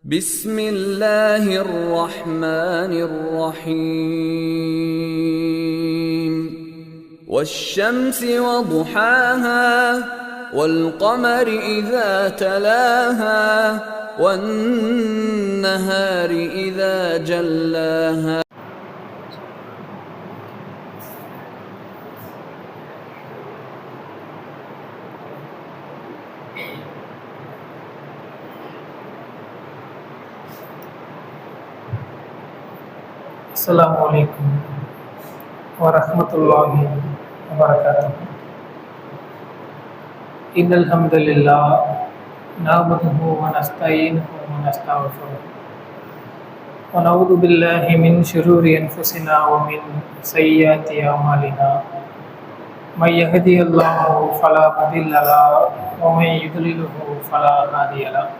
بسم الله الرحمن الرحيم والشمس وضحاها والقمر إذا تلاها والنهار إذا جلاها அஸ்ஸலாமு அலைக்கும் வரஹ்மத்துல்லாஹி வபரகாத்துஹு. இன்னல் ஹம்தலில்லாஹ் நஹ்மதுஹு வ நஸ்தஈனுஹு வ நஸ்தக்ஃபிருஹு வ நஊது பில்லாஹி மின் ஷுரூரி அன்ஃபுஸினா வ மின் ஸய்யிஆத்தி அமாலினா. மை யஹ்தியல்லாஹு ஃபலா முதில்ல லஹு வ மை யுத்லில்ஹு ஃபலா ஹாதிய லஹு.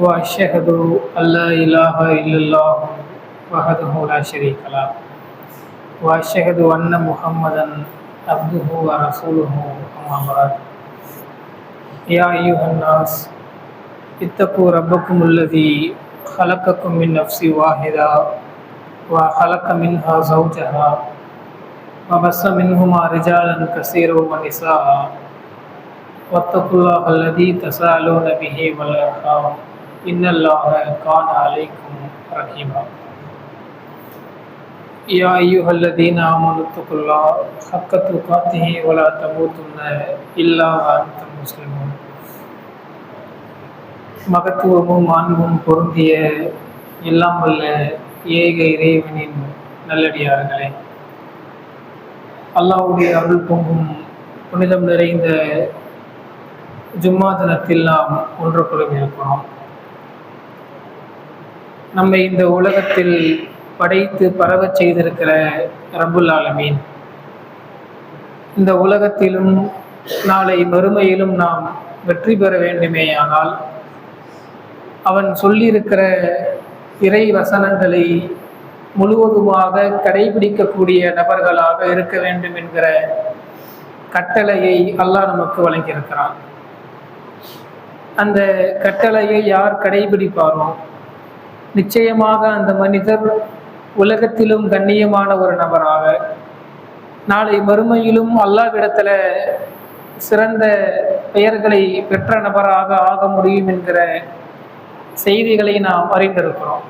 வ அஷ்ஹது அல்லா இலாஹா இல்லல்லாஹ் வஹதஹு லா ஷரீக லஹு வ அஷ்ஹது அன்ன முஹம்மதன் அப்துஹு வ ரசூலுஹு அம்மா பஅத். யா அய்யுஹன் நாஸ் இத்தகு ரப்பக்குமுல்லதீ ஹலக்கக்கும் மின் நஃப்ஸி வாஹிதா வ ஹலக்க மின்ஹா ஸௌஜஹா வ பஸ்ஸ மின்ஹுமா ரிஜாலன் கஸீரன் வ நிஸாஅ வத்தகுல்லாஹ அல்லதீ தஸாஅலூன பிஹி வல் அர்ஹாம் இன்னல்லாஹ கான அலைக்கும் ரகீபா. யா அய்யுஹல்லதீன ஆமனு தக்குல்லாஹ ஹக்க துகாத்திஹி வ லா தமூதுன்ன இல்லா வ அன்தும் முஸ்லிமூன். மகத்துவமும் மாண்பும் பொருந்திய எல்லாம் வல்ல ஏக இறைவனின் நல்லடியார்களே, அல்லாஹ்வுடைய அருள் பொங்கும் புனிதம் நிறைந்த ஜும்மா தினத்தில் நாம் ஒன்று குழுமி இருக்கிறோம். நம்மை இந்த உலகத்தில் படைத்து பரவச் செய்திருக்கிற ரப்புல் ஆலமீன் இந்த உலகத்திலும் நாளை மறுமையிலும் நாம் வெற்றி பெற வேண்டுமேயானால் அவன் சொல்லியிருக்கிற இறை வசனங்களை முழுவதுமாக கடைபிடிக்கக்கூடிய நபர்களாக இருக்க வேண்டும் என்கிற கட்டளையை அல்லாஹ் நமக்கு வழங்கியிருக்கிறான். அந்த கட்டளையை யார் கடைபிடிப்பாரோ நிச்சயமாக அந்த மனிதர் உலகத்திலும் கண்ணியமான ஒரு நபராக, நாளை மறுமையிலும் அல்லாஹ்விடத்துல சிறந்த பெயர்களை பெற்ற நபராக ஆக முடியும் என்கிற செய்திகளை நாம் அறிந்திருக்கிறோம்.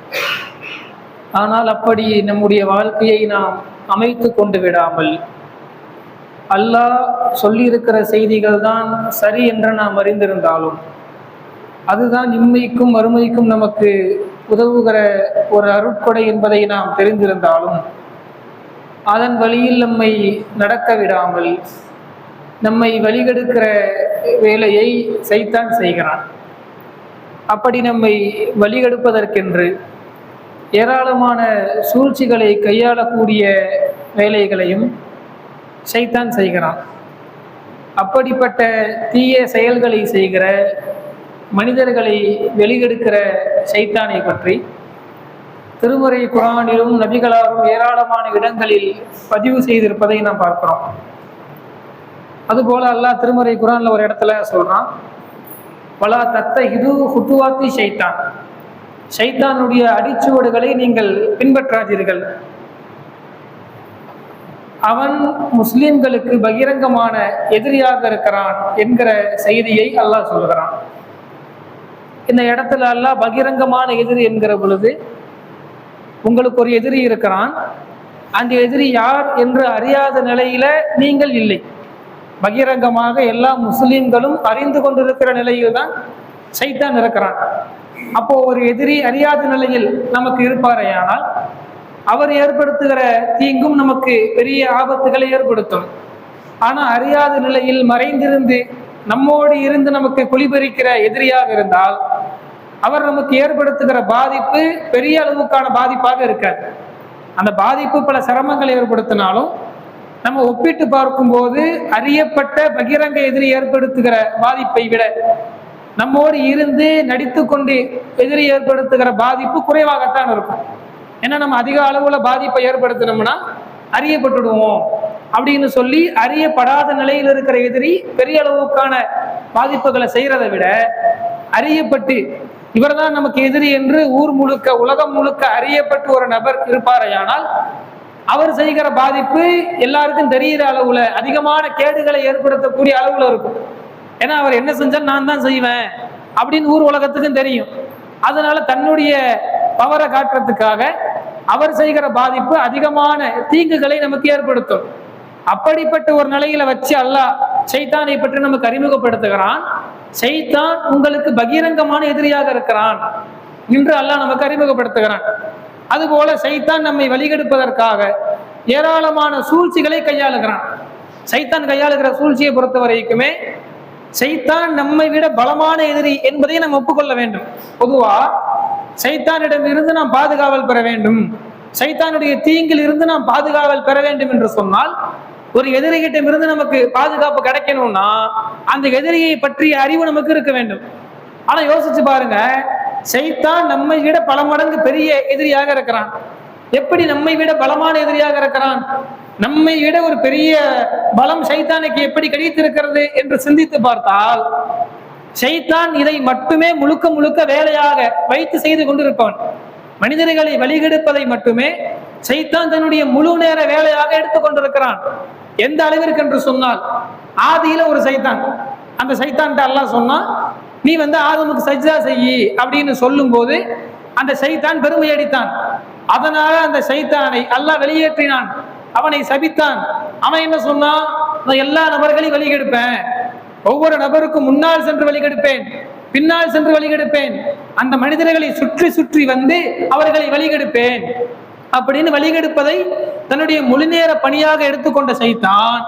ஆனால் அப்படி நம்முடைய வாழ்க்கையை நாம் அமைத்து கொண்டு விடாமல், அல்லாஹ் சொல்லியிருக்கிற செய்திகள் தான் சரி என்று நாம் அறிந்திருந்தாலும், அதுதான் இம்மைக்கும் மறுமைக்கும் நமக்கு உதவுகிற ஒரு அருட்கொடை என்பதை நாம் தெரிந்திருந்தாலும், அதன் வழியில் நம்மை நடக்க விடாமல் நம்மை வழிகெடுக்கிற வேலையை சைத்தான் செய்கிறான். அப்படி நம்மை வழிகெடுப்பதற்கென்று ஏராளமான சூழ்ச்சிகளை கையாளக்கூடிய வேலைகளையும் சைத்தான் செய்கிறான். அப்படிப்பட்ட தீய செயல்களை செய்கிற மனிதர்களை வெளியெடுக்கிற சைத்தானை பற்றி திருமறை குர்ஆனிலும் நபிகளாரும் ஏராளமான இடங்களில் பதிவு செய்திருப்பதை நாம் பார்க்கிறோம். அதுபோல அல்லாஹ் திருமறை குர்ஆன்ல ஒரு இடத்துல சொல்றான், வலா தத்தஹிது ஹுதுவாத்தி ஷைத்தான், ஷைத்தானுடைய அடிச்சுவடுகளை நீங்கள் பின்பற்றாதீர்கள், அவன் முஸ்லிம்களுக்கு பகிரங்கமான எதிரியாக இருக்கிறான் என்கிற செய்தியை அல்லாஹ் சொல்கிறான். இந்த இடத்துல அல்லாஹ் பகிரங்கமான எதிரி என்கிற பொழுது, உங்களுக்கு ஒரு எதிரி இருக்கிறான், அந்த எதிரி யார் என்று அறியாத நிலையில நீங்கள் இல்லை. பகிரங்கமாக எல்லா முஸ்லிம்களும் அறிந்து கொண்டிருக்கிற நிலையில் தான் சைத்தான் இருக்கிறான். அப்போ ஒரு எதிரி அறியாத நிலையில் நமக்கு இருப்பாரையானால் அவர் ஏற்படுத்துகிற தீங்கும் நமக்கு பெரிய ஆபத்துகளை ஏற்படுத்தும். ஆனா அறியாத நிலையில் மறைந்திருந்து நம்மோடு இருந்து நமக்கு குளிபறிக்கிற எதிரியாக இருந்தால் அவர் நமக்கு ஏற்படுத்துகிற பாதிப்பு பெரிய அளவுக்கான பாதிப்பாக இருக்காது. அந்த பாதிப்பு பல சிரமங்களை ஏற்படுத்தினாலும் நம்ம ஒப்பிட்டு பார்க்கும்போது அறியப்பட்ட பகிரங்க எதிரி ஏற்படுத்துகிற பாதிப்பை விட நம்மோடு இருந்து நடித்து கொண்டு எதிரி ஏற்படுத்துகிற பாதிப்பு குறைவாகத்தான் இருக்கும். ஏன்னா நம்ம அதிக அளவுல பாதிப்பை ஏற்படுத்தினோம்னா அறியப்பட்டுடுவோம் அப்படின்னு சொல்லி அறியப்படாத நிலையில் இருக்கிற எதிரி பெரிய அளவுக்கான பாதிப்புகளை செய்யறதை விட அறியப்பட்டு இவர்தான் நமக்கு எதிரி என்று ஊர் முழுக்க உலகம் முழுக்க அறியப்பட்ட ஒரு நபர் இருப்பாரையானால் அவர் செய்கிற பாதிப்பு எல்லாருக்கும் தெரிகிற அளவுல அதிகமான கேடுகளை ஏற்படுத்தக்கூடிய அளவுல இருக்கும். ஏன்னா அவர் என்ன செஞ்சாலும் நான் தான் செய்வேன் அப்படின்னு ஊர் உலகத்துக்கும் தெரியும். அதனால தன்னுடைய பவரை காட்டுறதுக்காக அவர் செய்கிற பாதிப்பு அதிகமான தீங்குகளை நமக்கு ஏற்படுத்தும். அப்படிப்பட்ட ஒரு நிலையில வச்சு அல்லாஹ் சைத்தானை பற்றி நமக்கு அறிமுகப்படுத்துகிறான். சைத்தான் உங்களுக்கு பகிரங்கமான எதிரியாக இருக்கிறான் என்று அல்லாஹ் நமக்கு அறிமுகப்படுத்துகிறான். அதுபோல சைத்தான் நம்மை வழிகெடுப்பதற்காக ஏராளமான சூழ்ச்சிகளை கையாளுகிறான். சைத்தான் கையாளுகிற சூழ்ச்சியை பொறுத்த வரைக்குமே சைத்தான் நம்மை விட பலமான எதிரி என்பதை நாம் ஒப்புக்கொள்ள வேண்டும். பொதுவா சைத்தானிடம் இருந்து நாம் பாதுகாவல் பெற வேண்டும், சைத்தானுடைய தீங்கில் இருந்து நாம் பாதுகாவல் பெற வேண்டும் என்று சொன்னால் ஒரு எதிரிகிட்டம் இருந்து நமக்கு பாதுகாப்பு கிடைக்கணும்னா அந்த எதிரியை பற்றிய அறிவு நமக்கு இருக்க வேண்டும். ஆனா யோசிச்சு பாருங்க, சைத்தான் நம்மை விட பல மடங்கு பெரிய எதிரியாக இருக்கிறான். எப்படி நம்மை விட பலமான எதிரியாக இருக்கிறான்? நம்மை விட ஒரு பெரிய பலம் சைத்தானுக்கு எப்படி கிடைத்திருக்கிறது என்று சிந்தித்து பார்த்தால் சைத்தான் இதை மட்டுமே முழுக்க முழுக்க வேலையாக வைத்து செய்து கொண்டிருப்பவன். மனிதர்களை வழிகெடுப்பதை மட்டுமே சைத்தான் தன்னுடைய முழு நேர வேலையாக எடுத்துக்கொண்டிருக்கிறான். எந்த அளவிற்கு என்று சொன்னால் ஆதியில ஒரு சைத்தான், அந்த சைத்தான் அல்லாஹ் சொன்னா நீ ஆதமுக்கு சஜ்ஜா செய்யி அப்படின்னு சொல்லும் போது அந்த சைத்தான் பெருமை அடித்தான். அதனால அந்த சைத்தானை அல்லாஹ் வெளியேற்றினான், அவனை சபித்தான். அவன் என்ன சொன்னான்? நான் எல்லா நபர்களையும் வழிகெடுப்பேன், ஒவ்வொரு நபருக்கும் முன்னால் சென்று வழிகெடுப்பேன், பின்னால் சென்று வழிகெடுப்பேன், அந்த மனிதர்களை சுற்றி சுற்றி அவர்களை வழிகெடுப்பேன் அப்படின்னு வழிகெடுப்பதை தன்னுடைய முழு நேர பணியாக எடுத்துக்கொண்ட சைத்தான்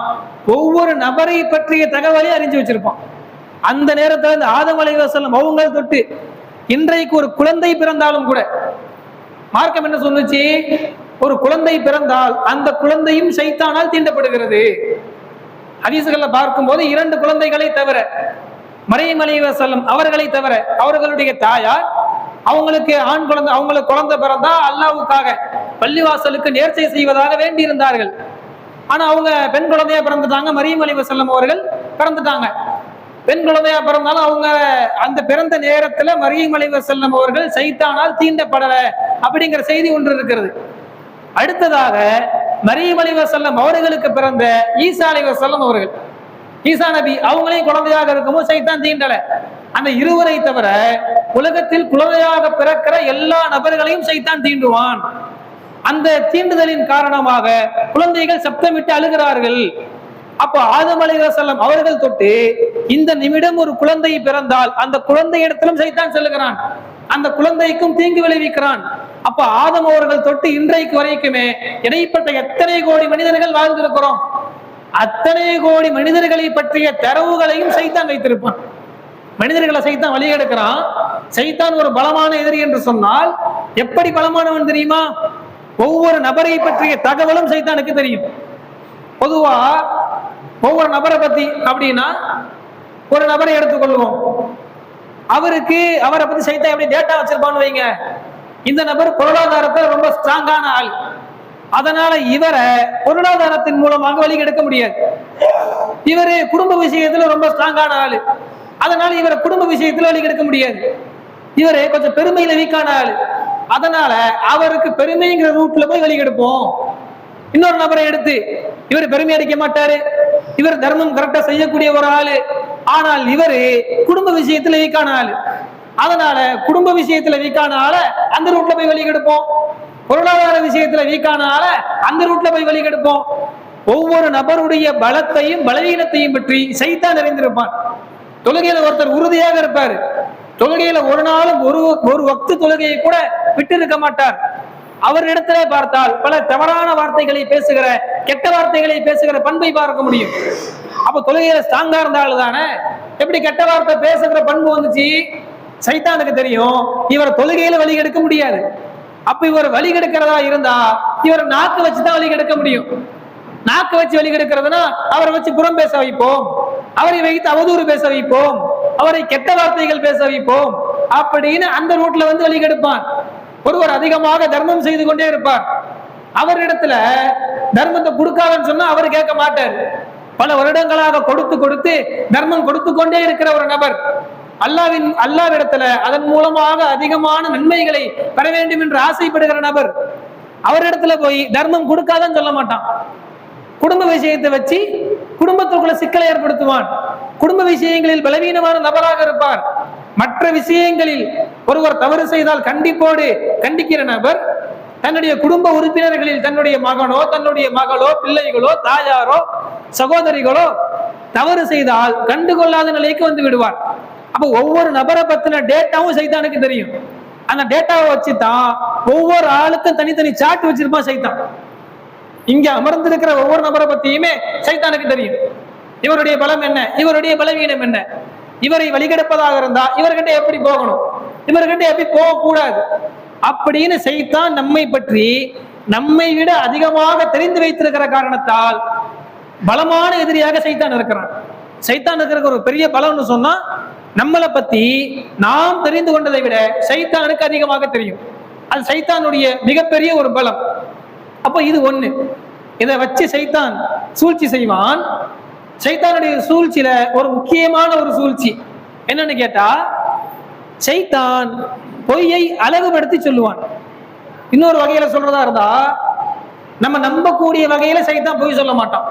ஒவ்வொரு நபரை பற்றிய தகவலை அறிஞ்சு வச்சிருப்பான். அந்த நேரத்தில் இந்த ஆதம் அலைஹிஸ்ஸலாம் அவங்க தொட்டு இன்றைக்கு ஒரு குழந்தை பிறந்தாலும் கூட மார்க்கம் என்ன சொன்னுச்சு? ஒரு குழந்தை பிறந்தால் அந்த குழந்தையும் சைத்தானால் தீண்டப்படுகிறது. ஹதீஸ்களை பார்க்கும்போது 2 குழந்தைகளை தவிர, மரியம் அலைஹிஸ்ஸலாம் அவர்களை தவிர, அவர்களுடைய தாயார் அவங்களுக்கு ஆண் குழந்தை, அவங்களுக்கு குழந்தை பிறந்தா அல்லாஹ்வுக்காக பள்ளிவாசலுக்கு நேர்ச்சை செய்வதாக வேண்டி இருந்தார்கள். ஆனா அவங்க பெண் குழந்தையா பிறந்துட்டாங்க. மரியம் அலைஹிஸ்ஸலாம் அவர்கள் பிறந்துட்டாங்க. பெண் குழந்தையா பிறந்தாலும் அவங்க அந்த பிறந்த நேரத்துல மரியம் அலைஹிஸ்ஸலாம் அவர்கள் சைத்தானால் தீண்டப்படல அப்படிங்கிற செய்தி ஒன்று இருக்கிறது. அடுத்ததாக மரியம் அலைஹிஸ்ஸலாம் அவர்களுக்கு பிறந்த ஈசா அலைஹிஸ்ஸலாம் அவர்கள், ஈசா நபி அவங்களையும் குழந்தையாக இருக்கும்போது சைத்தான் தீண்டல. அந்த இருவரை தவிர உலகத்தில் குழந்தையாக பிறக்கிற எல்லா நபர்களையும் சைத்தான் தீண்டுவான். அந்த தீண்டுதலின் காரணமாக குழந்தைகள் சப்தமிட்டு அழுகிறார்கள். அப்போ ஆதம் அலைஹிஸ்ஸலாம் அவர்கள் தொட்டு இந்த நிமிடம் ஒரு குழந்தை பிறந்தால் அந்த குழந்தை இடத்திலும் சைத்தான் செல்லுகிறான், அந்த குழந்தைக்கும் தீங்கு விளைவிக்கிறான். அப்ப ஆதம் அவர்கள் தொட்டு இன்றைக்கு வரைக்குமே இடைப்பட்ட எத்தனை கோடி மனிதர்கள் வாழ்ந்திருக்கிறோம், அத்தனை கோடி மனிதர்களை பற்றிய தரவுகளையும் சைத்தான் வைத்திருப்பான். மனிதர்களை சைத்தான் வழிகெடுக்கிறான். சைத்தான் ஒரு பலமான எதிரி என்று சொன்னால் எப்படி பலமானவன் தெரியுமா? ஒவ்வொரு நபரை பற்றிய தகவலும் சைத்தானுக்கு தெரியும். பொதுவா ஒவ்வொரு நபரை பத்தி அப்படின்னா ஒரு நபரை எடுத்துக்கொள்வோம், அவரை பத்தி சைத்தான் எப்படி டேட்டா வச்சிருப்பான்னு வைங்க. இந்த நபர் பொருளாதாரத்தில் ரொம்ப ஸ்ட்ராங்கான ஆள், அதனால இவரை பொருளாதாரத்தின் மூலமாக வழிகெடுக்க முடியாது. இவரு குடும்ப விஷயத்துல ரொம்ப ஸ்ட்ராங்கான ஆளு, அதனால இவரை குடும்ப விஷயத்துல வழிகெடுக்க முடியாது. இவரு கொஞ்சம் பெருமையில வீக்கான ஆளு, அதனால அவருக்கு பெருமைங்கிற ரூட்ல போய் வழிகெடுப்போம். இன்னொரு நபரை எடுத்து இவர் பெருமை அடிக்க மாட்டாரு, இவர் தர்மம் கரெக்டா செய்யக்கூடிய ஒரு ஆளு, ஆனால் இவரு குடும்ப விஷயத்துல வீக்கான ஆளு, அதனால குடும்ப விஷயத்துல வீக்கான ஆள அந்த ரூட்ல போய் வழிகெடுப்போம். பொருளாதார விஷயத்துல வீக்கான ஆள அந்த ரூட்ல போய் வழிகெடுப்போம். ஒவ்வொரு நபருடைய பலத்தையும் பலவீனத்தையும் பற்றி சைத்தான் அறிந்திருப்பான். தொழுகையில ஒருத்தர் உறுதியாக இருப்பாரு, தொழுகையில ஒரு நாளும் ஒரு வக்து தொழுகையை கூட விட்டு இருக்க மாட்டார். அவரிடத்திலே பார்த்தால் பல தவறான வார்த்தைகளை பேசுகிற, கெட்ட வார்த்தைகளை பேசுகிற பண்பை பார்க்க முடியும். அப்ப தொழுகையில ஸ்ட்ராங்கா இருந்த ஆளு தானே, எப்படி கெட்ட வார்த்தை பேசுகிற பண்பு வந்துச்சு? சைத்தானுக்கு தெரியும் இவர் தொழுகையில வழிகெடுக்க முடியாது. அப்ப இவர் வழிகெடுக்கிறதா இருந்தா இவர் நாக்கு வச்சுதான் வழிகெடுக்க முடியும். நாக்கு வச்சு வழிகெடுக்கிறதுனா அவரை வச்சு புறம் பேச வைப்போம், அவரை வைத்து அவதூறு பேச வைப்போம், அவரை கெட்ட வார்த்தைகள் பேச வைப்போம் அப்படின்னு அந்த ரூட்ல வழிகெடுப்பான். ஒருவர் அதிகமாக தர்மம் செய்து கொண்டே இருப்பார், அவரிடத்துல தர்மத்தை கொடுக்காதன்னு சொன்னா அவர் கேட்க மாட்டார். பல வருடங்களாக கொடுத்து கொடுத்து தர்மம் கொடுத்து கொண்டே இருக்கிற ஒரு நபர் அல்லாவிடத்துல அதன் மூலமாக அதிகமான நன்மைகளை பெற வேண்டும் என்று ஆசைப்படுகிற நபர் அவரிடத்துல போய் தர்மம் கொடுக்காதன்னு சொல்ல மாட்டான். குடும்ப விஷயத்தை வச்சு குடும்பத்துக்குள்ள சிக்கலை ஏற்படுத்துவான். குடும்ப விஷயங்களில் பலவீனமான நபராக இருப்பார். மற்ற விஷயங்களில் ஒருவர் தவறு செய்தால் கண்டிப்போடு கண்டிக்கிற நபர் தன்னுடைய குடும்ப உறுப்பினர்களில் தன்னுடைய மகனோ தன்னுடைய மகளோ பிள்ளைகளோ தாயாரோ சகோதரிகளோ தவறு செய்தால் கண்டுகொள்ளாத நிலைக்கு வந்து விடுவார். அப்ப ஒவ்வொரு நபரை பத்தின டேட்டாவும் சைத்தானுக்கு தெரியும். அந்த டேட்டாவை வச்சுதான் ஒவ்வொரு ஆளுக்கும் தனித்தனி சாட்டு வச்சிருப்பான் சைத்தான். இங்க அமர்ந்திருக்கிற ஒவ்வொரு நபரை பத்தியுமே சைத்தானுக்கு தெரியும். இவருடைய பலம் என்ன, இவருடைய பலவீனம் என்ன, இவரை வழிகெடுப்பதாக இருந்தா இவர்கிட்ட எப்படி போகணும், இவர்கிட்ட எப்படி போகக்கூடாது அப்படின்னு சைத்தான் நம்மை பற்றி நம்மை விட அதிகமாக தெரிந்து வைத்திருக்கிற காரணத்தால் பலமான எதிரியாக சைத்தான் இருக்கிறான். சைத்தான் இருக்கிற ஒரு பெரிய பலம்னு சொன்னா நம்மளை பத்தி நாம் தெரிந்து கொண்டதை விட சைத்தானுக்கு அதிகமாக தெரியும். அது சைத்தானுடைய மிகப்பெரிய ஒரு பலம். அப்போ இது ஒண்ணு. இதை வச்சு சைத்தான் சூழ்ச்சி செய்வான். சைத்தானுடைய சூழ்ச்சியில ஒரு முக்கியமான ஒரு சூழ்ச்சி என்னன்னு கேட்டா, சைத்தான் பொய்யை அழகுபடுத்தி சொல்லுவான். இன்னொரு வகையில சொல்றதா இருந்தா, நம்ம நம்பக்கூடிய வகையில சைத்தான் பொய் சொல்ல மாட்டான்.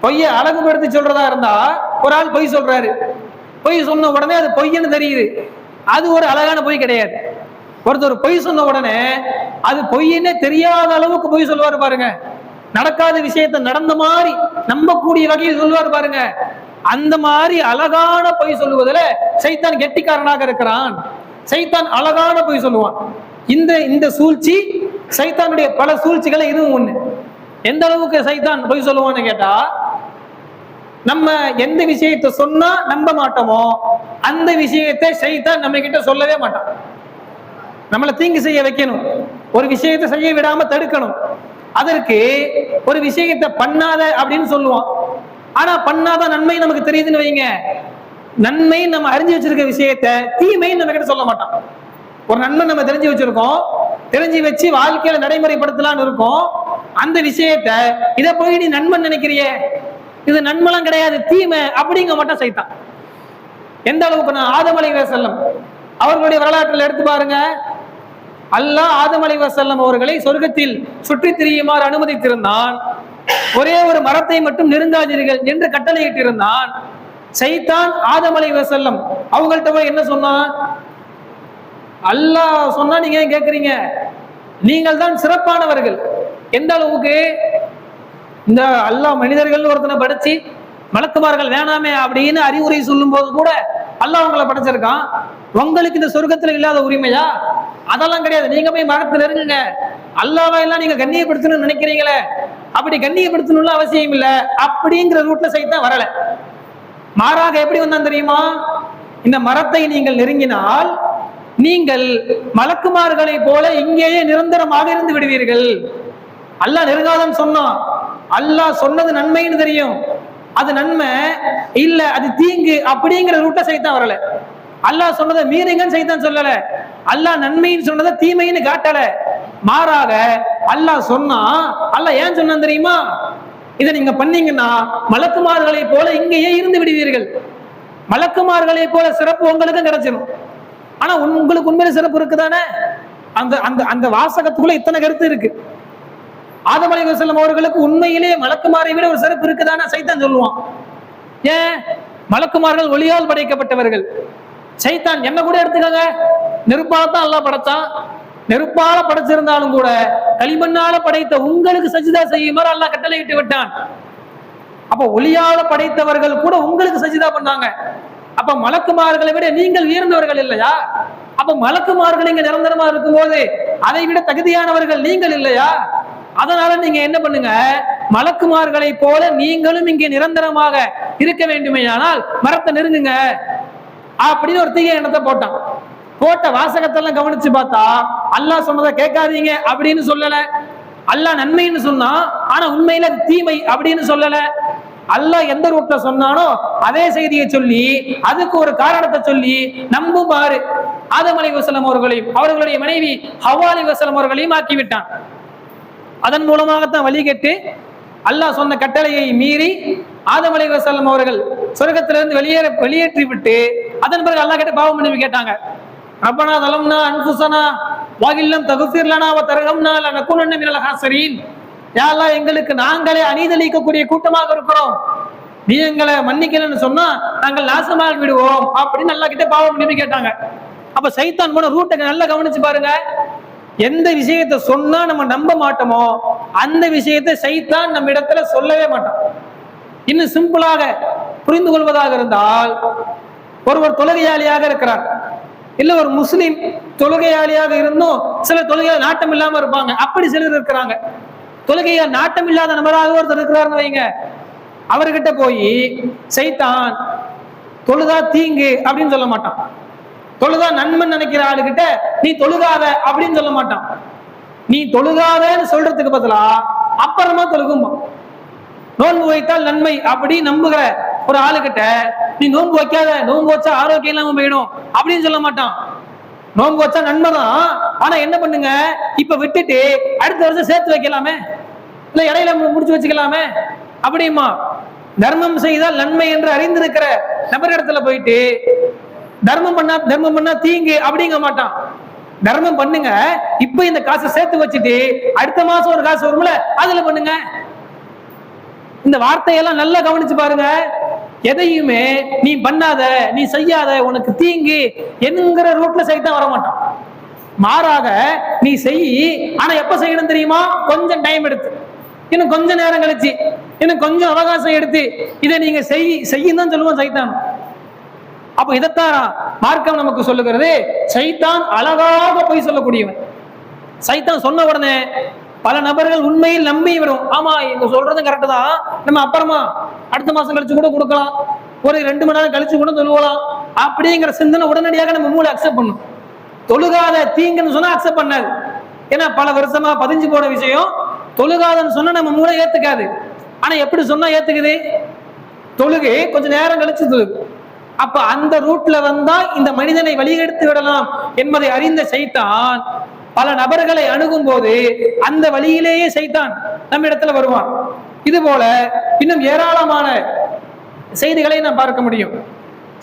பொய்யை அழகுபடுத்தி சொல்றதா இருந்தா, ஒரு ஆள் பொய் சொல்றாரு, பொய் சொன்ன உடனே அது பொய்ன்னு தெரியுது, அது ஒரு அழகான பொய் கிடையாது. ஒருத்தர் பொய் சொன்ன உடனே அது பொய்ன்னே தெரியாத அளவுக்கு பொய் சொல்லுவாரு பாருங்க. நடக்காத விஷயத்தை நடந்த மாதிரி நம்பக்கூடிய வகையில் சொல்லுவார் பாருங்க. அந்த மாதிரி அழகான பொய் சொல்லுவதில் சைத்தான் கெட்டிக்காரனாக இருக்கிறான். சைத்தான் அழகான பொய் சொல்லுவான். இந்த சூழ்ச்சி சைத்தானுடைய பல சூழ்ச்சிகளை இதுவும் ஒண்ணு. எந்த அளவுக்கு சைத்தான் பொய் சொல்லுவான்னு கேட்டா, நம்ம எந்த விஷயத்தை சொன்னா நம்ப மாட்டோமோ அந்த விஷயத்தை சைத்தான் நம்ம கிட்ட சொல்லவே மாட்டான். நம்மளை தீங்கு செய்ய வைக்கணும், ஒரு விஷயத்தை செய்ய விடாம தடுக்கணும், அதற்கு ஒரு விஷயத்தை பண்ணாத அப்படின்னு சொல்லுவான். ஆனா பண்ணாத நன்மை நமக்கு தெரியுதுன்னு வைங்க, நன்மை நம்ம அறிஞ்சு வச்சிருக்க விஷயத்த தீமை நம்ம கிட்ட சொல்ல மாட்டான். ஒரு நன்மை நம்ம தெரிஞ்சு வச்சிருக்கோம், தெரிஞ்சு வச்சு வாழ்க்கையில நடைமுறைப்படுத்தலாம்னு இருக்கோம், அந்த விஷயத்த இதை போய் நீ நன்மை நினைக்கிறிய, இது நன்மைலாம் கிடையாது தீமை அப்படிங்க மாட்டான் சைத்தான். எந்த அளவுக்கு நான் ஆதம் அலைஹிஸ்ஸலாம் அவர்களுடைய வரலாற்றில் எடுத்து பாருங்க. அல்லாஹ் ஆதம் அலைஹிஸ்ஸலாம் அவர்களை சொர்க்கத்தில் சுற்றி திரியுமாறு அனுமதித்திருந்தான். ஒரே ஒரு மரத்தை மட்டும் நெருங்காதீர்கள் என்று கட்டளையிட்டிருந்தான். சைத்தான் ஆதம் அலைஹிஸ்ஸலாம் அவங்கள்ட்ட போய் என்ன சொன்னான்? அல்லாஹ் சொன்னா நீங்க ஏன் கேட்கறீங்க, நீங்கள் தான் சிறப்பானவர்கள். எந்த அளவுக்கு இந்த அல்லாஹ் மனிதர்கள் ஒருத்தனை படிச்சு மலக்குமார்கள் வேணாமே அப்படின்னு அறிவுரை சொல்லும் போது கூட அல்லாஹ் உங்களை படைச்சிருக்கான். உங்களுக்கு இந்த சொர்க்கத்துல இல்லாத உரிமையா? அதெல்லாம் கிடையாது, நீங்க போய் மரத்துல இருங்க. அல்லாஹ்வை எல்லாம் நீங்க கண்ணியப்படுத்தணும்னு நினைக்கிறீங்களே, அப்படி கண்ணியப்படுத்தணும்னு அவசியம் இல்லை அப்படிங்கிற ரூட்ல சைத்தான் வரல. மாறாக எப்படி வந்தான் தெரியுமா? இந்த மரத்தை நீங்கள் நெருங்கினால் நீங்கள் மலக்குமார்களை போல இங்கேயே நிரந்தரமாக இருந்து விடுவீர்கள். அல்லாஹ் நெருங்காதன்னு சொன்னான். அல்லாஹ் சொன்னது நன்மைன்னு தெரியும், அது நன்மை இல்ல அது தீங்கு அப்படிங்கிற ரூட்ட சைத்தான் வரல. அல்லாஹ் சொன்னதை மீறுங்கன்னு சைத்தான் சொல்லல, அல்லாஹ் நன்மைன்னு சொன்னதை தீமைன்னு காட்டல. மாறாக அல்லாஹ் சொன்னா, அல்லாஹ் ஏன் சொன்னான் தெரியுமா? இதை நீங்க பண்ணீங்கன்னா மலக்குமார்களை போல இங்கேயே இருந்து விடுவீர்கள், மலக்குமார்களை போல சிறப்பு உங்களுக்கும் கிடைச்சிடும். ஆனா உங்களுக்கு உண்மையில சிறப்பு இருக்குதானே? அந்த அந்த அந்த வாசகத்துக்குள்ள இத்தனை கருத்து இருக்கு. ஆதம் அலைஹிஸ்ஸலாம் அவர்களுக்கு உண்மையிலேயே மலக்குமாரை விட ஒரு சிறப்பு இருக்குதானே சைத்தான் சொல்லுவான். ஏன்? மலக்குமார்கள் ஒளியால் படைக்கப்பட்டவர்கள். சைத்தான் என்ன கூட எடுத்துக்கங்க, நெருப்பால தான் அல்லாஹ் படைச்சான். நெருப்பால படைச்சிருந்தாலும் கூட களிமண்ணால படைத்த உங்களுக்கு சஜிதா செய்யுமாறு அல்லாஹ் கட்டளையிட்டு விட்டான். அப்ப ஒளியால படைத்தவர்கள் கூட உங்களுக்கு சஜிதா பண்ணாங்க. அப்ப மலக்குமார்களை விட நீங்கள் உயர்ந்தவர்கள் இல்லையா? அப்ப மலக்குமார்கள் இங்க நிரந்தரமா இருக்கும்போது அதை விட தகுதியானவர்கள் நீங்கள் இல்லையா? அதனால நீங்க என்ன பண்ணுங்க, மலக்குமார்களை போல நீங்களும் இங்கே நிரந்தரமாக இருக்க வேண்டுமேயானால் மரத்தை நெருங்குங்க அப்படின்னு ஒரு தீய எண்ணத்தை போட்டான். போட்ட வாசகத்தெல்லாம் கவனிச்சு பார்த்தா அல்லாஹ் சொன்னதை கேட்காதீங்க அப்படின்னு சொல்லல, அல்லாஹ் நன்மைன்னு சொன்னா ஆனா உண்மையில தீமை அப்படின்னு சொல்லல. அல்லாஹ் எந்த ரூட்ல சொன்னானோ அதே செய்தியை சொல்லி அதுக்கு ஒரு காரணத்தை சொல்லி நம்பும் பாரு ஆதம் அலைஹிஸ்ஸலாம் அவர்களையும் அவர்களுடைய மனைவி ஹவ்வா அலைஹிஸ்ஸலாம் அவர்களையும் ஆக்கிவிட்டான். அதன் மூலமாகத்தான் வழி கேட்டு அல்லாஹ் சொன்ன கட்டளையை மீறி ஆதம் அலைஹிஸ்ஸலாம் அவர்கள் சொர்க்கத்திலிருந்து வெளியேற்றி விட்டு அதன் பிறகு அல்லாஹ் கிட்ட பாவ மன்னிப்பு கேட்டாங்க. ரப்பனா ஸலம்னா அன்ஃபுஸனா வ இல்லம் தக்ஃபிர் லனா வ தர்ஹம்னா லனகுனன்ன மினல் ஹாஸிரீன். யா அல்லாஹ், எங்களுக்கு நாங்களே அநீதளிக்கக்கூடிய கூட்டமாக இருக்கிறோம், நீ எங்களை மன்னிக்கலன்னு சொன்னா நாங்கள் நாசமாக விடுவோம் அப்படின்னு அல்லாஹ் கிட்ட பாவ மன்னிப்பு கேட்டாங்க. அப்ப சைத்தான் போன ரூட்டை நல்லா கவனிச்சு பாருங்க. எந்த விஷயத்தை சொன்னா நம்ம நம்ப மாட்டோமோ அந்த விஷயத்தை சைத்தான் நம்ம இடத்துல சொல்லவே மாட்டான். இன்னும் சிம்பிளாக புரிந்து கொள்வதாக இருந்தால், ஒருவர் தொழுகையாளியாக இருக்கிறார், இல்ல ஒரு முஸ்லிம் தொழுகையாளியாக இருந்தும் சில தொழுகையால் நாட்டம் இல்லாம இருப்பாங்க. அப்படி சிலர் இருக்கிறாங்க. தொழுகையால் நாட்டம் இல்லாத நபராக ஒருத்தர் இருக்கிறாருன்னு வைங்க, அவர்கிட்ட போய் சைத்தான் தொழுதா தீங்கு அப்படின்னு சொல்ல மாட்டான். தொழுதா நன்மன் நினைக்கிற ஆளுகிட்ட நீ தொழுகாத அப்படின்னு சொல்ல மாட்டான். நீ தொழுகாதன்னு சொல்றதுக்கு பதிலா அப்புறமா தொழுகுமா. நோன்பு வைத்தால் நன்மை அப்படி நம்புகிற ஒரு ஆளுகிட்ட நீ நோன்பு வைக்காத, நோன்பு வச்சா ஆரோக்கியம் இல்லாம போயிடும் அப்படின்னு சொல்ல மாட்டான். நோன்பு வச்சா நன்மைதான், ஆனா என்ன பண்ணுங்க, இப்ப விட்டுட்டு அடுத்த வருஷம் சேர்த்து வைக்கலாமே, இல்ல இடையில முடிச்சு வச்சுக்கலாமே அப்படிமா. தர்மம் செய்தால் நன்மை என்று அறிந்திருக்கிற நபரிடத்துல போயிட்டு தர்மம் பண்ணா தீங்கு அப்படிங்க மாட்டான். தர்மம் பண்ணுங்க, இப்ப இந்த காசை சேர்த்து வச்சுட்டு அடுத்த மாசம் ஒரு காசு வரும்ல அதுல பண்ணுங்க. இந்த வார்த்தையெல்லாம் நல்லா கவனிச்சு பாருங்க. எதையுமே நீ பண்ணாத, நீ செய்யாத, உனக்கு தீங்கு என்கிற ரூட்ல சைத்தான் வர மாட்டான். மாறாக நீ செய், ஆனா எப்ப செய்யணும் தெரியுமா, கொஞ்சம் டைம் எடுத்து, இன்னும் கொஞ்சம் நேரம் கழிச்சு, இன்னும் கொஞ்சம் அவகாசம் எடுத்து இதை நீங்க செய்யும் தான் சொல்லுவோம் சைத்தான். அப்ப இதைத்தான் மார்க்கம் நமக்கு சொல்லுகிறது. சைத்தான் அழகாக போய் சொல்லக்கூடியவன். சைத்தான் சொன்ன உடனே பல நபர்கள் உண்மையில் நம்பி வரும். ஆமா, இவங்க சொல்றதும் கரெக்ட் தான், நம்ம அப்புறமா அடுத்த மாசம் கழிச்சு கூட கொடுக்கலாம், ஒரு 2 மணி நேரம் கழிச்சு கூட தொழுவலாம் அப்படிங்கிற சிந்தனை உடனடியாக நம்ம மூளை அக்செப்ட் பண்ணும். தொழுகாத தீங்குன்னு சொன்னா அக்செப்ட் பண்ணாது. ஏன்னா பல வருஷமா பதிஞ்சு போன விஷயம். தொழுகாதன்னு சொன்னா நம்ம மூளை ஏத்துக்காது. ஆனா எப்படி சொன்னா ஏத்துக்குது, தொழுகை கொஞ்சம் நேரம் கழிச்சு தொழுகு. அப்ப அந்த ரூட்ல வந்தா இந்த மனிதனை வழிகெடுத்து விடலாம் என்பதை அறிந்த சைத்தான் பல நபர்களை அணுகும் போது அந்த வழியிலேயே சைத்தான் நம்ம இடத்துல வருவான். இது போல இன்னும் ஏராளமான செய்திகளை நாம் பார்க்க முடியும்.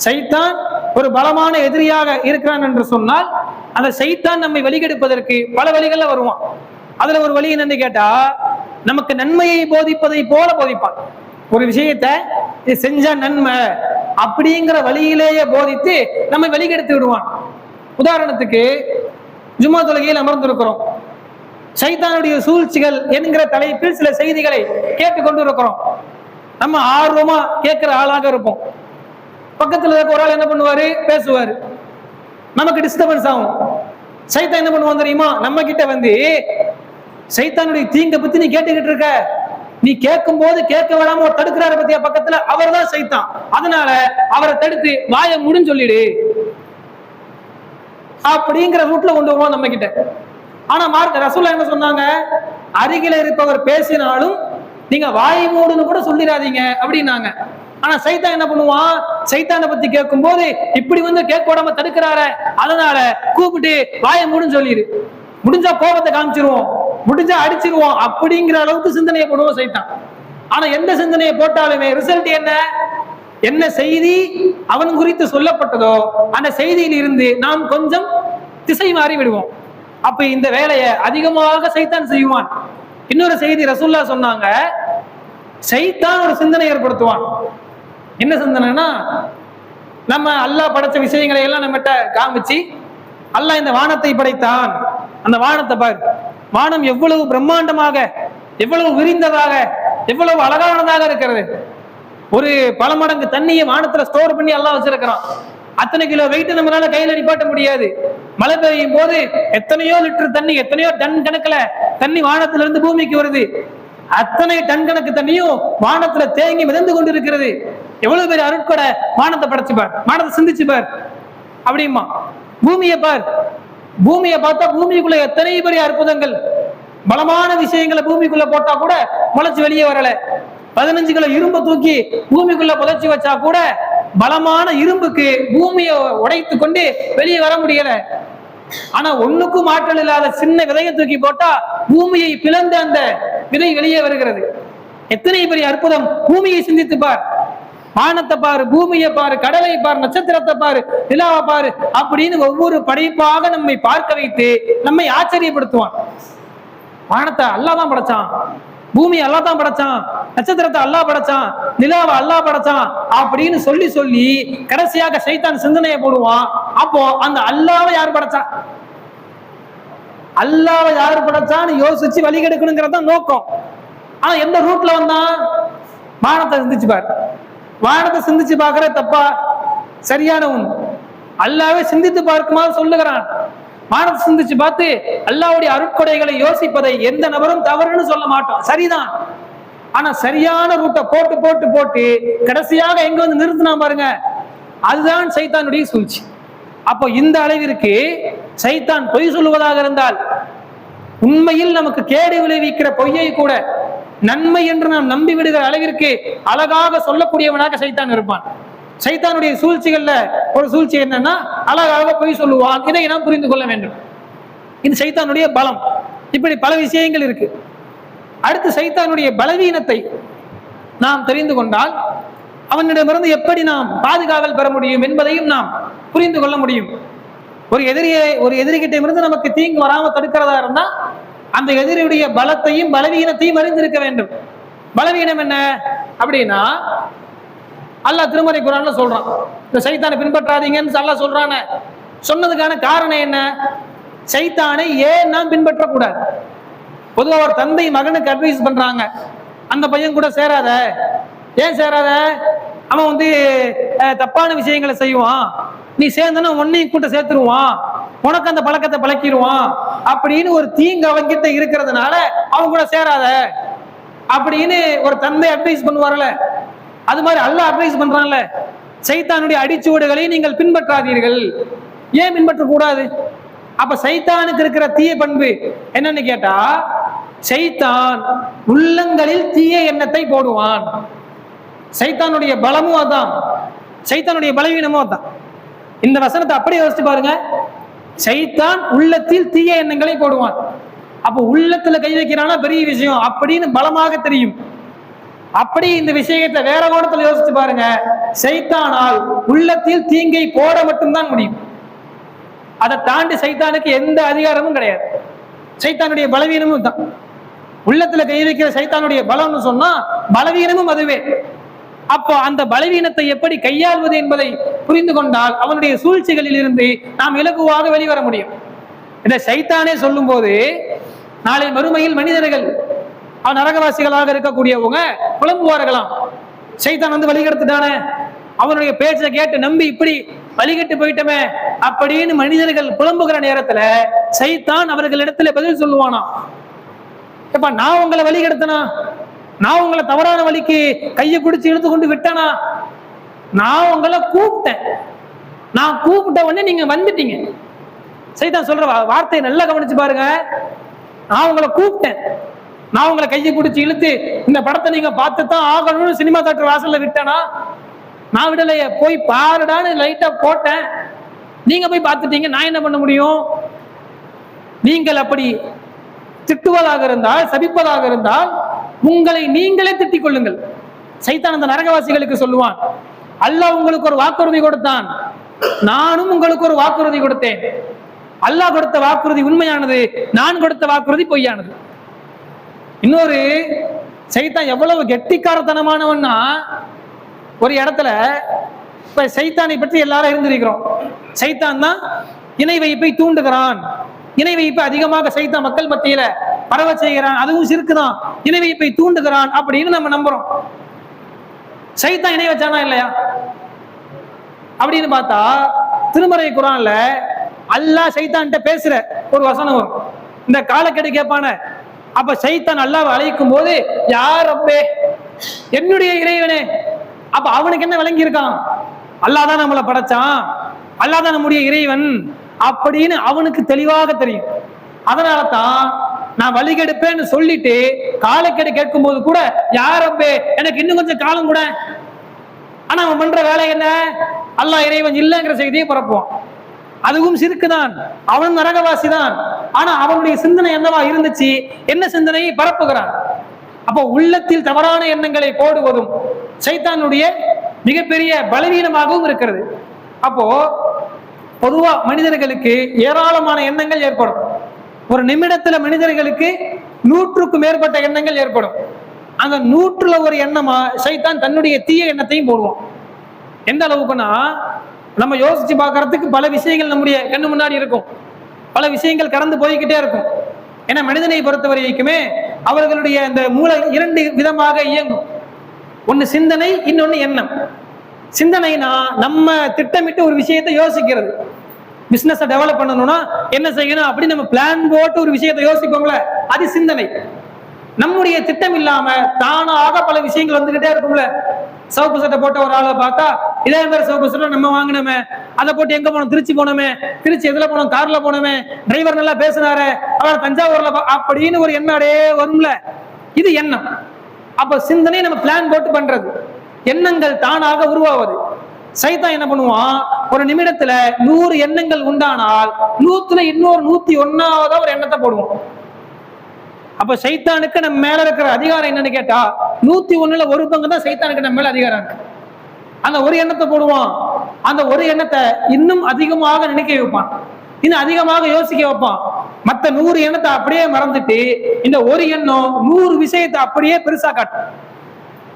சைத்தான் ஒரு பலமான எதிரியாக இருக்கிறான் என்று சொன்னால் அந்த சைத்தான் நம்மை வழிகெடுப்பதற்கு பல வழிகள்ல வருவான். அதுல ஒரு வழி என்னன்னு கேட்டா, நமக்கு நன்மையை போதிப்பதை போல போதிப்பான். ஒரு விஷயத்தை இது செஞ்சா நன்மை அப்படிங்கிற வழியிலேயே போதித்து நம்மை வழிகெடுத்து விடுவான். உதாரணத்துக்கு ஜும்மா தொழுகையில் அமர்ந்திருக்கிறோம், சைத்தானுடைய சூழ்ச்சிகள் என்கிற தலைப்பில் சில செய்திகளை கேட்டுக்கொண்டு இருக்கிறோம். நம்ம ஆர்வமா கேட்கிற ஆளாக இருப்போம். பக்கத்துல இருக்க ஒரு ஆள் என்ன பண்ணுவாரு, பேசுவாரு, நமக்கு டிஸ்டர்பன்ஸ் ஆகும். சைத்தான் என்ன பண்ணுவான் தெரியுமா, நம்ம கிட்ட வந்து சைத்தானுடைய தீங்கை பத்தி நீ கேட்டுக்கிட்டு இருக்க, நீ கேட்கும் போது கேட்க விடாம ஒரு தடுக்கிறாரு பத்தியா பக்கத்துல, அவர் தான் சைத்தான், அதனால அவரை தடுத்து வாயை முடின்னு சொல்லிடு அப்படிங்கிற ரூட்ல கொண்டு வருவோம் நம்ம கிட்ட. ஆனா மார்க்க ரசூலுல்லாஹ் என்ன சொன்னாங்க, அருகில இருப்பவர் பேசினாலும் நீங்க வாயை மூடுன்னு கூட சொல்லிடாதீங்க அப்படின்னாங்க. ஆனா சைத்தான் என்ன பண்ணுவான், சைத்தானை பத்தி கேட்கும் போது இப்படி வந்து கேட்க விடாம தடுக்கிறாரு, அதனால கூப்பிட்டு வாயை மூடுன்னு சொல்லிடு, முடிஞ்சா கோபத்தை காமிச்சிருவோம், முடிஞ்சா அடிச்சிருவோம் அப்படிங்கிற அளவுக்கு சிந்தனையை போடுவோம் சைத்தான். ஆனா எந்த சிந்தனையை போட்டாலுமே ரிசல்ட் என்ன செய்தி அவன் குறித்து சொல்லப்பட்டதோ அந்த செய்தியில் இருந்து நாம் கொஞ்சம் திசை மாறி விடுவோம். அப்ப இந்த வேலையை அதிகமாக சைத்தான் செய்வான். இன்னொரு செய்தி ரசூலுல்லாஹ் சொன்னாங்க, சைத்தான் ஒரு சிந்தனை ஏற்படுத்துவான். என்ன சிந்தனைனா, நம்ம அல்லாஹ் படைச்ச விஷயங்களை எல்லாம் நம்மகிட்ட காமிச்சு, அல்லாஹ் இந்த வானத்தை படைத்தான், அந்த வானத்தை பார், வானம் எவ்வளவு பிரம்மாண்டமாக, எவ்வளவு விரிந்ததாக, எவ்வளவு அழகானதாக இருக்கிறது. ஒரு பல மடங்கு தண்ணியை வானத்துல ஸ்டோர் பண்ணி அல்லாஹ் வச்சிருக்கிறான். அத்தனை கிலோ வெயிட் நம்மளால கையில நிப்பாட்ட முடியாது. மழை பெய்யும் போது எத்தனையோ லிட்டர் தண்ணி, எத்தனையோ டன் கணக்குல தண்ணி வானத்துல இருந்து பூமிக்கு வருது. அத்தனை டன் கணக்கு தண்ணியும் வானத்துல தேங்கி மிதந்து கொண்டு இருக்கிறது. எவ்வளவு பேர் அருட்கொடை வானத்தை படைச்சு பார், வானத்தை சிந்திச்சு பார் அப்படிமா. பூமியை பார், பூமியை பார்த்தா பூமிக்குள்ள எத்தனை பெரிய அற்புதங்கள், பலமான விஷயங்களை பூமிக்குள்ள போட்டா கூட முளைச்சு வெளியே வரல. 15 கிலோ இரும்பு தூக்கி பூமிக்குள்ள புதைச்சி வச்சா கூட பலமான இரும்புக்கு பூமியை உடைத்து கொண்டு வெளியே வர முடியல. ஆனா ஒண்ணுக்கும் ஆற்றல் இல்லாத சின்ன விதையை தூக்கி போட்டா பூமியை பிளந்து அந்த விதை வெளியே வருகிறது. எத்தனை பெரிய அற்புதம்! பூமியை சிந்தித்து பார், வானத்தை பாரு, பூமியை பாரு, கடலை பாரு, நட்சத்திரத்தை பாரு, நிலாவை பாரு அப்படின்னு ஒவ்வொரு படைப்பாக நம்மை பார்க்க வைத்து நம்மை ஆச்சரியப்படுத்துவான். வானத்தை அல்லாஹ் தான் படைச்சான், பூமியை அல்லாஹ் தான் படைச்சான், நட்சத்திரத்தை அல்லாஹ் படைச்சான், நிலாவை அல்லாஹ் படைச்சான் அப்படின்னு சொல்லி சொல்லி கடைசியாக சைத்தான் சிந்தனையை போடுவான். அப்போ அந்த அல்லாஹ்வை யார் படைச்சா, அல்லாஹ்வை யார் படைச்சான்னு யோசிச்சு வழி கெடுக்கணுங்கிறது தான் நோக்கம். ஆனா எந்த ரூட்ல வந்தான்? வானத்தை சிந்திச்சு பாரு. வானத்தை சிந்திச்சு பார்க்கற தப்பா சரியான ஒண்ணு? அல்லாஹ்வை சிந்தித்து பார்க்குமாறு சொல்லுகிறான். வானத்தை சிந்திச்சு பார்த்து அல்லாஹ்வுடைய அருட்கொடைகளை யோசிப்பதை எந்த நபரும் தவறுன்னு சொல்ல மாட்டோம், சரிதான். ஆனா சரியான ரூட்டை போட்டு போட்டு போட்டு கடைசியாக எங்க வந்து நிறுத்தினா பாருங்க, அதுதான் சைத்தானுடைய சூழ்ச்சி. அப்போ இந்த அளவிற்கு சைத்தான் பொய் சொல்லுவதாக இருந்தால், உண்மையில் நமக்கு கேடு விளைவிக்கிற பொய்யை கூட நன்மை என்று நாம் நம்பி விடுகிற அளவிற்கு அழகாக சொல்லக்கூடியவனாக சைத்தான் இருப்பான். சைத்தானுடைய சூழ்ச்சிகள்ல ஒரு சூழ்ச்சி என்னன்னா, அழகாக பொய் சொல்லுவான். இதை நாம் புரிந்து கொள்ள வேண்டும். இது சைத்தானுடைய பலம். இப்படி பல விஷயங்கள் இருக்கு. அடுத்து சைத்தானுடைய பலவீனத்தை நாம் தெரிந்து கொண்டால் அவனிடமிருந்து எப்படி நாம் பாதுகாவல் பெற முடியும் என்பதையும் நாம் புரிந்து கொள்ள முடியும். ஒரு எதிரிகிட்ட இருந்து நமக்கு தீங்கு வராம தடுக்கிறதா இருந்தா அந்த எதிரியுடைய பலத்தையும் பலவீனத்தையும் அறிந்திருக்க வேண்டும். பலவீனம் என்ன அப்படின்னா, அல்லாஹ் திருமறை குர்ஆன்ல சொல்றான், இந்த சைத்தானை பின்பற்றாதீங்கன்னு அல்லாஹ் சொல்றானே, சொன்னதுக்கான காரணம் என்ன? சைத்தானை ஏன் நாம் பின்பற்றக்கூடாது? பொதுவாக ஒரு தந்தை மகனுக்கு அட்வைஸ் பண்றாங்க, அந்த பையன் கூட சேராத. ஏன் சேராத? அவன் வந்து தப்பான விஷயங்களை செய்வான், நீ சேர்ந்தனா உன்னையும் கூட்ட சேர்த்துருவான், உனக்கு அந்த பழக்கத்தை பழக்கிடுவான் அப்படின்னு ஒரு தீங்கு அவன்கிட்ட இருக்கிறதுனால அவன் கூட சேராத அப்படின்னு ஒரு தந்தை அட்வைஸ் பண்ணுவார்ல, அது மாதிரி அல்லாஹ் அட்வைஸ் பண்றான்ல, சைத்தானுடைய அடிச்சுவடுகளை நீங்கள் பின்பற்றாதீர்கள். ஏன் பின்பற்ற கூடாது? அப்ப சைத்தானுக்கு இருக்கிற தீய பண்பு என்னன்னு கேட்டா, சைத்தான் உள்ளங்களில் தீய எண்ணத்தை போடுவான். சைத்தானுடைய பலமும் அதான், சைத்தானுடைய பலவீனமும் அதான். இந்த வசனத்தை அப்படியே யோசிச்சு பாருங்க. சைத்தான் உள்ளத்தில் தீய எண்ணங்களை போடுவான். அப்போ உள்ளத்துல கை வைக்கிறானா பெரிய விஷயம் அப்படின்னு பலமாக தெரியும். அப்படி இந்த விஷயத்தை வேற கோணத்துல யோசிச்சு பாருங்க. சைத்தானால் உள்ளத்தில் தீங்கை போட மட்டும்தான் முடியும். அதை தாண்டி சைத்தானுக்கு எந்த அதிகாரமும் கிடையாது. சைத்தானுடைய பலவீனமும் தான். உள்ளத்துல கை வைக்கிற சைத்தானுடைய பலம்னு சொன்னா பலவீனமும் அதுவே. அப்போ அந்த பலவீனத்தை எப்படி கையாள்வது என்பதை புரிந்து கொண்டால் அவனுடைய சூழ்ச்சிகளில் இருந்து நாம் இலகுவாக வெளிவர முடியும். இதை சைத்தானே சொல்லும் போது, நாளை மறுமையில் மனிதர்கள் நரகவாசிகளாக இருக்கக்கூடியவங்க புலம்புவார்களாம், சைத்தான் வந்து வழிகெடுத்துட்டானே, அவனுடைய பேச்சை கேட்டு நம்பி இப்படி வழிகட்டு போயிட்டமே அப்படின்னு மனிதர்கள் புலம்புகிற நேரத்துல சைத்தான் அவர்களிடத்துல பதில் சொல்லுவானா, எப்ப நான் உங்களை வழிகெடுத்தனா, நான் உங்களை தவறான வழிக்கு கையை பிடிச்சு இழுத்து கொண்டு விட்டனா, நான் உங்களை கூப்பிட்டேன், நான் கூப்பிட்ட உடனே நீங்க வந்துட்டீங்க. சைத்தான் சொல்ற வார்த்தையை நல்லா கவனிச்சு பாருங்க. நான் உங்களை கூப்பிட்டேன், நான் உங்களை கையை பிடிச்சி இழுத்து இந்த படத்தை நீங்க பார்த்துதான் ஆகணும்னு சினிமா தியேட்டர் வாசல்ல விட்டேனா, நான் விடலையே, போய் பாருடான்னு லைட்டா போட்டேன், நீங்க போய் பார்த்துட்டீங்க, நான் என்ன பண்ண முடியும்? நீங்கள் அப்படி திட்டுவதாக இருந்தால், சபிப்பதாக இருந்தால் உங்களை நீங்களே திட்டிக் கொள்ளுங்கள். சைத்தான் அந்த நரகவாசிகளுக்கு சொல்லுவான், அல்லாஹ் உங்களுக்கு ஒரு வாக்குறுதி கொடுத்தான், நானும் உங்களுக்கு ஒரு வாக்குறுதி கொடுத்தேன். அல்லாஹ் கொடுத்த வாக்குறுதி உண்மையானது, நான் கொடுத்த வாக்குறுதி பொய்யானது. இன்னொரு சைத்தான் எவ்வளவு கெட்டிக்காரத்தனமானவன்னா, ஒரு இடத்துல இப்ப சைத்தானை பற்றி எல்லாரும் இருந்திருக்கிறோம். சைத்தான் தான் இணை வைப்பை தூண்டுகிறான், இணை வைப்பை அதிகமாக சைத்தான் மக்கள் மத்தியில பரவ செய்கிறான், அதுவும் சிறுக்குதான், இணை வைப்பை தூண்டுகிறான் அப்படின்னு நம்ம நம்புறோம். சைத்தான் இணை வச்சானா இல்லையா அப்படின்னு பார்த்தா, திருமறை குர்ஆன்ல அல்லாஹ் சைத்தான்கிட்ட பேசுற ஒரு வசனம் வரும். இந்த காலக்கெடு கேட்பான, அப்ப சைத்தான் அல்லாஹ்வை அழைக்கும் போது, யார் ரப்பே, என்னுடைய இறைவனே. அப்ப அவனுக்கு என்ன விளங்கி இருக்கான்? அல்லாஹ் தான் நம்மளை படைச்சான், அல்லாஹ் தான் நம்முடைய இறைவன் அப்படின்னு அவனுக்கு தெளிவாக தெரியும். அதனால தான் நான் வழிகெடுப்பேன்னு சொல்லிட்டு காலக்கெடு கேட்கும் போது கூட, யார் ரப்பே எனக்கு இன்னும் கொஞ்சம் காலம் கூட. ஆனா அவன் பண்ற வேலை என்ன? அல்லாஹ் இறைவன் இல்லைங்கிற செய்தியை பரப்புவான். அதுவும் சிறுக்குதான், அவன் நரகவாசி தான். ஆனா அவனுடைய சிந்தனை என்னவா இருந்துச்சு? என்ன சிந்தனையை பரப்புகிறான்? அப்போ உள்ளத்தில் தவறான எண்ணங்களை போடுவதும் சைத்தானுடைய மிகப்பெரிய பலவீனமாகவும் இருக்கிறது. அப்போ பொதுவா மனிதர்களுக்கு ஏராளமான எண்ணங்கள் ஏற்படும். ஒரு நிமிடத்துல மனிதர்களுக்கு 100க்கும் மேற்பட்ட எண்ணங்கள் ஏற்படும். அந்த 100ல ஒரு எண்ணமா சைத்தான் தன்னுடைய தீய எண்ணத்தையும் போடுவான். எந்த அளவுக்குன்னா, நம்ம யோசிச்சு பார்க்கறதுக்கு பல விஷயங்கள் நம்முடைய கண்ணு முன்னாடி இருக்கும், பல விஷயங்கள் கடந்து போய்கிட்டே இருக்கும். ஏன்னா மனிதனை பொறுத்த வரைக்குமே அவர்களுடைய அந்த மூளை 2 விதமாக இயங்கும். ஒன்னு சிந்தனை, இன்னொன்னு எண்ணம். சிந்தனைனா நம்ம திட்டமிட்டு ஒரு விஷயத்தை யோசிக்கிறது. பிசினஸ் டெவலப் பண்ணணும்னா என்ன செய்யணும் அப்படி நம்ம பிளான் போட்டு ஒரு விஷயத்தை யோசிப்போம்ல, அது சிந்தனை. நம்முடைய திட்டம் இல்லாம தானாக பல விஷயங்கள் வந்துகிட்டே இருக்கும்ல. சிவப்பு சட்டை போட்ட ஒரு ஆளை பார்த்தா, இதே மாதிரி சிவப்பு சட்டை நம்ம வாங்கினோமே, அதை போட்டு எங்க போனோம், திருச்சி போனோமே, திருச்சி எதுல போனோம், கார்ல போனோமே, டிரைவர் நல்லா பேசினாரு, அவர் தஞ்சாவூர்ல அப்படின்னு ஒரு எண்ணம் அடையே வரும்ல. இது எண்ணம். அப்ப சிந்தனை நம்ம பிளான் போட்டு பண்றது, எண்ணங்கள் தானாக உருவாவது. சைத்தான் என்ன பண்ணுவான், ஒரு நிமிடத்துல 100 எண்ணங்கள் உண்டானால் 100ல இன்னொரு 101வது ஒரு எண்ணத்தை போடுவோம். அப்ப சைத்தானுக்கு நம்ம மேல இருக்கிற அதிகாரம் என்னன்னு கேட்டா, 101ல ஒரு பங்கு தான் சைத்தானுக்கு நம்ம மேல அதிகாரம் இருக்கு. அந்த ஒரு எண்ணத்தை போடுவான். அந்த ஒரு எண்ணத்தை இன்னும் அதிகமாக நினைக்க வைப்பான், இன்னும் அதிகமாக யோசிக்க வைப்பான். மற்ற 100 எண்ணத்தை அப்படியே மறந்துட்டு இந்த ஒரு எண்ணம் 100 விஷயத்தை அப்படியே பெருசா காட்டும்.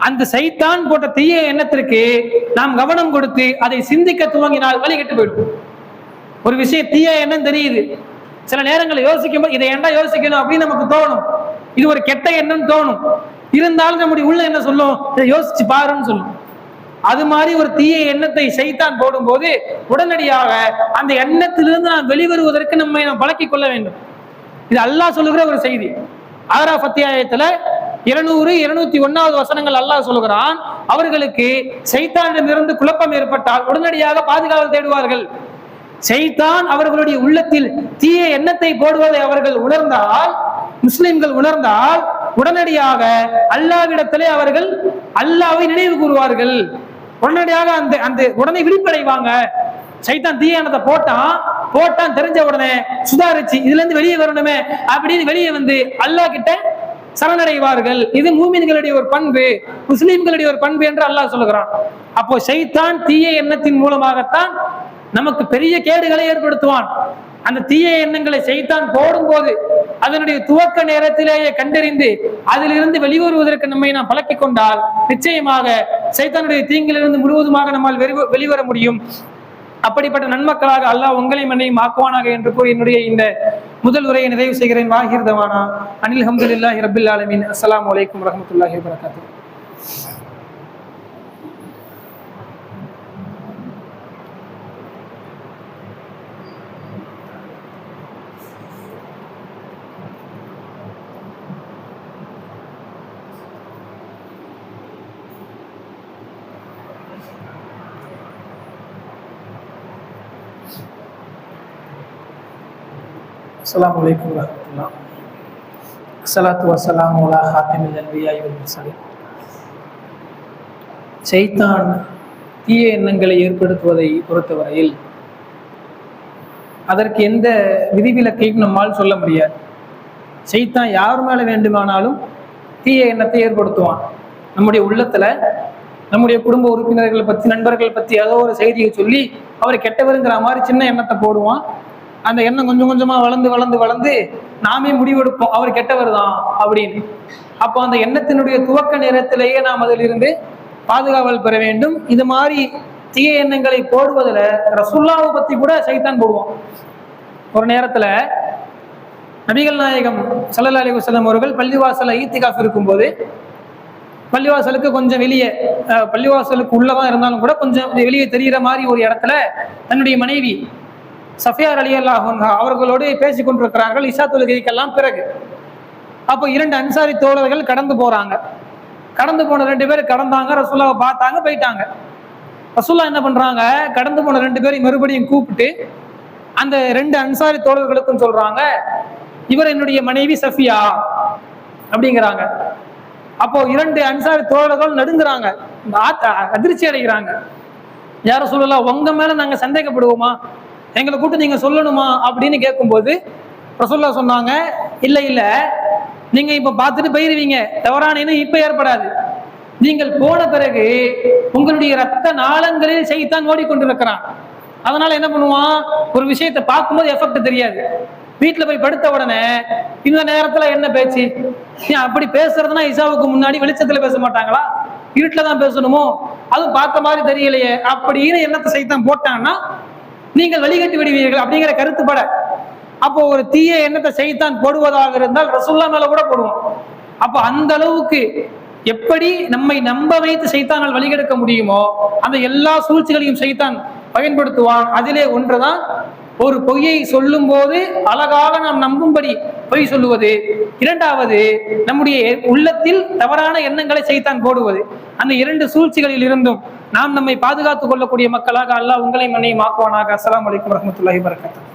அந்த சைத்தான் போட்ட தீய எண்ணத்திற்கு நாம் கவனம் கொடுத்து அதை சிந்திக்க துவங்கினால் வழிகட்டு போயிடும். ஒரு விஷயம் தீய எண்ணம் தெரியுது, சில நேரங்களில் யோசிக்கும் போது இதை ஏண்டா யோசிக்கணும் அப்படின்னு நமக்கு தோணும், இது ஒரு கெட்ட எண்ணம் தோணும். இருந்தாலும் நம்முடைய உள்ள என்ன சொல்லும், இதை யோசிச்சு பாருன்னு சொல்லும். அது மாதிரி ஒரு தீய எண்ணத்தை சைத்தான் போடும்போது உடனடியாக அந்த எண்ணத்திலிருந்து நாம் வெளிவருவதற்கு நம்மை நாம் பழக்கிக் கொள்ள வேண்டும். இது அல்லாஹ் சொல்லுகிற ஒரு செய்தி. ஆறாம் அத்தியாயத்துல 200, 201வது வசனங்கள் அல்லாஹ் சொல்லுகிறான், அவர்களுக்கு சைத்தானிடமிருந்து குழப்பம் ஏற்பட்டால் உடனடியாக பாதுகாவல் தேடுவார்கள். சைத்தான் அவர்களுடைய உள்ளத்தில் தீய எண்ணத்தை போடுவதை அவர்கள் உணர்ந்தால், முஸ்லிம்கள் உணர்ந்தால் உடனடியாக அல்லாஹ்விடத்திலே அவர்கள் அல்லாஹ்வை நினைவு கூறுவார்கள். உடனடியாக அந்த உடனே விழிப்படைவாங்க. சைத்தான் தீய எண்ணத்தை போட்டான் தெரிஞ்ச உடனே சுதாரிச்சு இதுல இருந்து வெளியே வரணுமே அப்படின்னு வெளியே வந்து அல்லாஹ் கிட்ட சரணடைவார்கள். இது மூமின்களுடைய ஒரு பண்பு, முஸ்லிம்களுடைய ஒரு பண்பு என்று அல்லாஹ் சொல்லுகிறான். அப்போ சைத்தான் தீய எண்ணத்தின் மூலமாகத்தான் நமக்கு பெரிய கேடுகளை ஏற்படுத்துவான். அந்த தீய எண்ணங்களை சைத்தான் போடும்போது அதனுடைய துவக்க நேரத்திலேயே கண்டறிந்து அதிலிருந்து வெளிவருவதற்கு நம்மை நாம் பழக்கிக் கொண்டால் நிச்சயமாக சைத்தானுடைய தீங்கிலிருந்து முழுவதுமாக நம்மால் வெளிவர முடியும். அப்படிப்பட்ட நன்மக்களாக அல்லாஹ் உங்களை மன்னையும் ஆக்குவானாக என்று கூறி என்னுடைய இந்த முதல் உரையை நிறைவு செய்கிறேன். வாஹிர்தவானா அனில் ஹம்துலில்லாஹி ரப்பில் ஆலமீன். அஸ்ஸலாமு அலைக்கும் வரஹ்மத்துல்லாஹி வபரகாத்துஹு. அஸ்ஸலாமு அலைக்கும் வரஹ்மத்துல்லாஹ். ஸலாத்து வஸ்ஸலாமு அலா ஹாத்திமில் அன்பியாஇ வல் முர்ஸலீன். சைத்தான் தீய எண்ணங்களை ஏற்படுத்துவதை பொறுத்தவரையில் அதற்கு எந்த விதிவிலக்கையும் நம்மால் சொல்ல முடியாது. சைத்தான் யார் மேல வேண்டுமானாலும் தீய எண்ணத்தை ஏற்படுத்துவான். நம்முடைய உள்ளத்துல நம்முடைய குடும்ப உறுப்பினர்களை பத்தி, நண்பர்கள் பத்தி ஏதோ ஒரு செய்தியை சொல்லி அவர் கெட்டவருங்கிற மாதிரி சின்ன எண்ணத்தை போடுவான். அந்த எண்ணம் கொஞ்சம் கொஞ்சமா வளர்ந்து வளர்ந்து வளர்ந்து நாமே முடிவெடுப்போம் அவர் கெட்டவர் தான் அப்படின்னு. அப்போ அந்த எண்ணத்தினுடைய துவக்க நேரத்திலேயே நாம் அதிலிருந்து பாதுகாவல் பெற வேண்டும். இது மாதிரி தீய எண்ணங்களை போடுவதில் ரசூலுல்லாஹை பத்தி கூட சைத்தான் போடுவான். ஒரு நேரத்துல நபிகள் நாயகம் ஸல்லல்லாஹு அலைஹி வஸல்லம் அவர்கள் பள்ளிவாசல ஈத்திகாஃப் இருக்கும்போது, பள்ளிவாசலுக்கு கொஞ்சம் வெளியே, பள்ளிவாசலுக்கு உள்ளதான் இருந்தாலும் கூட கொஞ்சம் வெளியே தெரிகிற மாதிரி ஒரு இடத்துல தன்னுடைய மனைவி சஃபியா ரலியல்லாஹு அன்ஹா அவர்களோடு பேசிக் கொண்டிருக்கிறார்கள் இஷா தொழுகைக்கெல்லாம் பிறகு. அப்போ 2 அன்சாரி தோழர்கள் கடந்து போறாங்க. கடந்து போன 2 பேர் கடந்தாங்க, ரசூலுல்லாஹை பார்த்தாங்க, போயிட்டாங்க. ரசூலுல்லாஹ் என்ன பண்றாங்க, கடந்து போன 2 பேரையும் மறுபடியும் கூப்பிட்டு அந்த 2 அன்சாரி தோழர்களுக்கும் சொல்றாங்க, இவர் என்னுடைய மனைவி சஃபியா அப்படிங்கிறாங்க. அப்போ 2 அன்சாரி தோழர்கள் நடுங்குறாங்க, அதிர்ச்சி அடைகிறாங்க. யார ரசூலுல்லாஹ், உங்க மேல நாங்க சந்தேகப்படுவோமா, எங்களை கூப்பிட்டு நீங்க சொல்லணுமா அப்படின்னு கேட்கும்போது ரசூலுல்லாஹ் சொன்னாங்க, இல்ல இல்ல, நீங்க இப்ப பார்த்துட்டு போயிருவீங்க, தவறான எண்ணம் இப்ப ஏற்படாது. நீங்கள் போன பிறகு உங்களுடைய ரத்த நாளங்களில் சைத்தான் ஓடிக்கொண்டிருக்கிறான். அதனால என்ன பண்ணுவான், ஒரு விஷயத்தை பார்க்கும்போது எஃபெக்ட் தெரியாது. வீட்டுல போய் படுத்த உடனே இந்த நேரத்துல என்ன பேச்சு, அப்படி பேசுறதுனா இசாவுக்கு முன்னாடி வெளிச்சத்துல பேச மாட்டாங்களா, இருட்டுல தான் பேசணுமோ, அதுவும் பார்த்த மாதிரி தெரியலையே அப்படின்னு எண்ணத்தை சைத்தான் போட்டான்னா நீங்கள் வழிகட்டி விடுவீர்கள் அப்படிங்கிற கருத்துப்பட. அப்போ ஒரு தீய எண்ணத்தை சைத்தான் போடுவதாக இருந்தால் ரசூலுல்லாஹ் மேல கூட போடுவோம். அப்போ அந்த அளவுக்கு எப்படி நம்மை நம்ப வைத்து சைத்தானால் வழிகெடுக்க முடியுமோ அந்த எல்லா சூழ்ச்சிகளையும் சைத்தான் பயன்படுத்துவான். அதிலே ஒன்றுதான் ஒரு பொய்யை சொல்லும் போது அழகாக நாம் நம்பும்படி பொய் சொல்லுவது. இரண்டாவது, நம்முடைய உள்ளத்தில் தவறான எண்ணங்களை சைத்தான் போடுவது. அந்த இரண்டு சூழ்ச்சிகளில் இருந்தும் நாம் நம்மை பாதுகாத்துக் கொள்ளக்கூடிய மக்களாக அல்லாஹ் உங்களை மன்னியும் ஆக்குவானாக. அஸ்ஸலாமு அலைக்கும் வரஹ்மத்துல்லாஹி வபரகாத்துஹு.